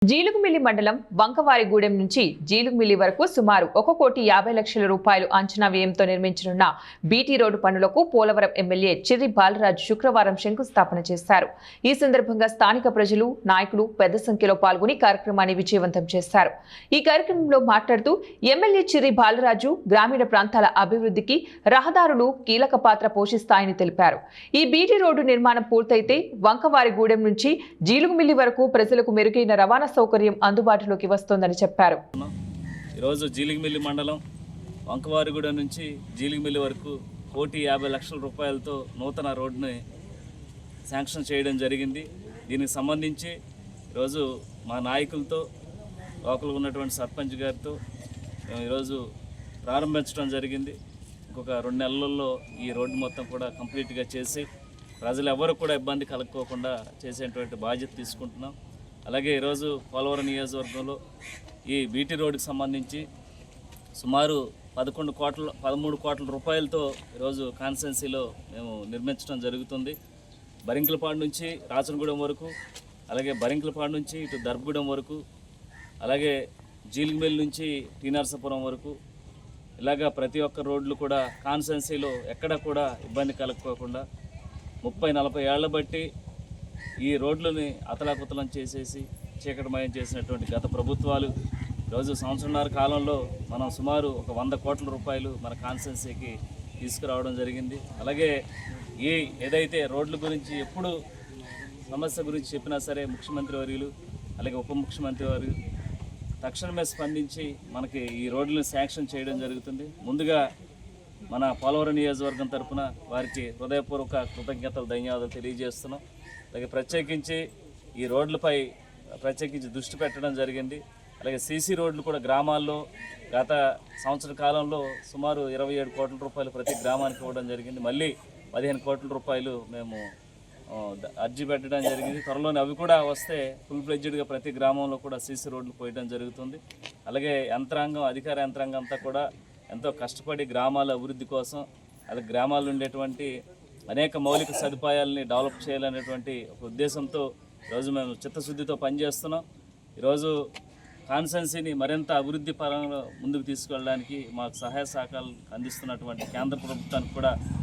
జీలుగుమిల్లి మండలం వంకవారిగూడెం నుంచి జీలుగుమిల్లి వరకు సుమారు 1,50,00,000 రూపాయలు అంచనా వ్యయంతో నిర్మించనున్న బీటీ రోడ్డు పనులకు పోలవరం ఎమ్మెల్యే చిర్రి బాలరాజు శుక్రవారం శంకుస్థాపన చేశారు. ఈ సందర్భంగా స్థానిక ప్రజలు, నాయకులు పెద్ద సంఖ్యలో పాల్గొని కార్యక్రమాన్ని విజయవంతం చేశారు. ఈ కార్యక్రమంలో మాట్లాడుతూ ఎమ్మెల్యే చిర్రి బాలరాజు గ్రామీణ ప్రాంతాల అభివృద్ధికి రహదారులు కీలక పాత్ర పోషిస్తాయని తెలిపారు. ఈ బీటీ రోడ్డు నిర్మాణం పూర్తయితే వంకవారిగూడెం నుంచి జీలుగుమిల్లి వరకు ప్రజలకు మెరుగైన రవాణా సౌకర్యం అందుబాటులోకి వస్తోందని చెప్పారు. ఈరోజు జీలుగుమిల్లి మండలం వంకవారిగూడెం నుంచి జీలుగుమిల్లి వరకు 1,50,00,000 రూపాయలతో నూతన రోడ్డుని శాంక్షన్ చేయడం జరిగింది. దీనికి సంబంధించి ఈరోజు మా నాయకులతో లోకల్గా ఉన్నటువంటి సర్పంచ్ గారితో ఈరోజు ప్రారంభించడం జరిగింది. ఇంకొక 2 నెలల్లో ఈ రోడ్డు మొత్తం కూడా కంప్లీట్గా చేసి ప్రజలు ఎవరు కూడా ఇబ్బంది కలుక్కోకుండా చేసేటువంటి బాధ్యత తీసుకుంటున్నాం. అలాగే ఈరోజు పోలవరం నియోజకవర్గంలో ఈ బీటీ రోడ్డుకి సంబంధించి సుమారు 13 కోట్ల రూపాయలతో ఈరోజు కాన్స్టిట్యున్సీలో మేము నిర్మించడం జరుగుతుంది. బరింకలపాడు నుంచి రాచనగూడెం వరకు, అలాగే బరింకలపాడు నుంచి ఇటు దర్భగూడెం వరకు, అలాగే జీలుగుమిల్లి నుంచి టీ నరసాపురం వరకు ఇలాగా ప్రతి ఒక్క రోడ్లు కూడా కాన్స్టిట్యున్సీలో ఎక్కడ కూడా ఇబ్బంది కలగకోకుండా 30-40 ఏళ్ల బట్టి ఈ రోడ్లని అతలాకుతలం చేసేసి చీకటిమయం చేసినటువంటి గత ప్రభుత్వాలు ఈరోజు సంవత్సరంన్నర కాలంలో మనం సుమారు 100 కోట్ల రూపాయలు మన కాన్స్టిట్యున్సీకి తీసుకురావడం జరిగింది. అలాగే ఈ ఏదైతే రోడ్ల గురించి ఎప్పుడు సమస్య గురించి చెప్పినా సరే ముఖ్యమంత్రి వర్యులు అలాగే ఉప ముఖ్యమంత్రి వర్యులు తక్షణమే స్పందించి మనకి ఈ రోడ్లను శాంక్షన్ చేయడం జరుగుతుంది. ముందుగా మన పోలవరం నియోజకవర్గం తరఫున వారికి హృదయపూర్వక కృతజ్ఞతలు, ధన్యవాదాలు తెలియజేస్తున్నాం. అలాగే ప్రత్యేకించి ఈ రోడ్లపై ప్రత్యేకించి దృష్టి పెట్టడం జరిగింది. అలాగే సీసీ రోడ్లు కూడా గ్రామాల్లో గత సంవత్సర కాలంలో సుమారు 27 కోట్ల రూపాయలు ప్రతి గ్రామానికి ఇవ్వడం జరిగింది. మళ్ళీ 15 కోట్ల రూపాయలు మేము అర్జీ పెట్టడం జరిగింది. త్వరలోనే అవి కూడా వస్తే ఫుల్ ఫ్లెడ్జ్డ్గా ప్రతి గ్రామంలో కూడా సీసీ రోడ్లు పోయడం జరుగుతుంది. అలాగే యంత్రాంగం, అధికార యంత్రాంగం అంతా కూడా ఎంతో కష్టపడి గ్రామాల అభివృద్ధి కోసం, అలాగే గ్రామాల్లో ఉండేటువంటి అనేక మౌలిక సదుపాయాలని డెవలప్ చేయాలనేటువంటి ఒక ఉద్దేశంతో ఈరోజు మేము చిత్తశుద్ధితో పనిచేస్తున్నాం. ఈరోజు కాన్స్టిట్యున్సీని మరింత అభివృద్ధి పరంగా ముందుకు తీసుకెళ్ళడానికి మాకు సహాయ సహకారాలు అందిస్తున్నటువంటి కేంద్ర ప్రభుత్వానికి కూడా